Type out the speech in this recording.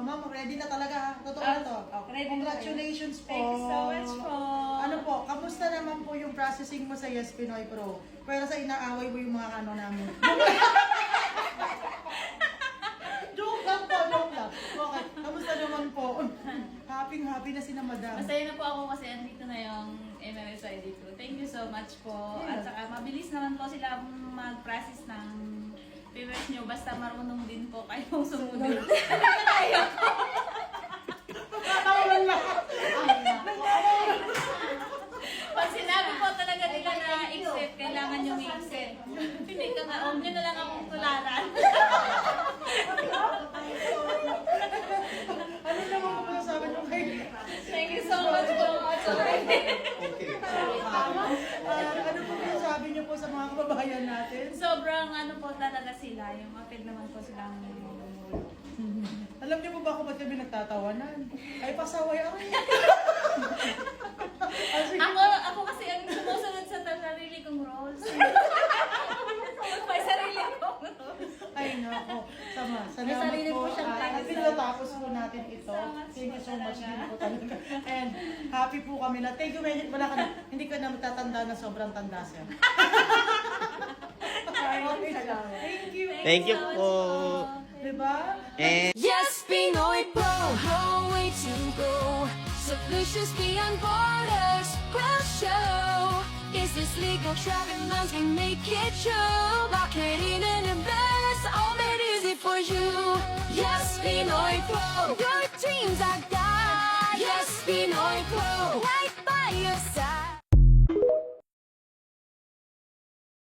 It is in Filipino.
Ma'am, ready na talaga ha? Totoo na to. Okay. Congratulations po. Thank you so much po. Ano po, kamusta naman po yung processing mo sa Yes Pinoy Pro? Pero sa inaaway mo yung mga ano namin. Joke lang po, joke lang. Okay, kamusta naman po? Happy na si na madam. Masaya na po ako kasi andito na yung MMSID ko. Thank you so much po. At saka mabilis naman po sila mag-process ng viewers nyo. Basta marunong din po kayong sumunod. Nakakawalan lahat. Pag sinabi po talaga nila na accept, kailangan nyo i-accept. Hindi ka nga, huwag nyo na lang akong tularan. Ano naman po masasabi nyo kay... Thank you so much po. Ano po masasabi nyo po sa mga kababayan natin? Sobrang ano po talaga sila. Yung apid naman po silang Alam niyo po ba kung ba't kami nagtatawanan? Ay, pasaway ako. Ako kasi ang sumusunod sa sarili kong roles. May sarili kong roles. Ay, nako. Sama. May Salamat sarili po siyang At title. pinatapos po natin ito. Salamat Thank you so po much talaga. din po talaga. And happy po kami na. Thank you, Menit. Wala ka na. Hindi ka na matatanda na sobrang tanda siya. Thank you. Thank you so much po. Diba? And Yes, Pinoy Pro, no way to go. Solutions beyond borders, will show. Is this legal? Traffic laws can make it true. Marketing and invest, all made easy for you. Yes, Pinoy Pro, your dreams are God. Yes, Pinoy Pro, right by your side.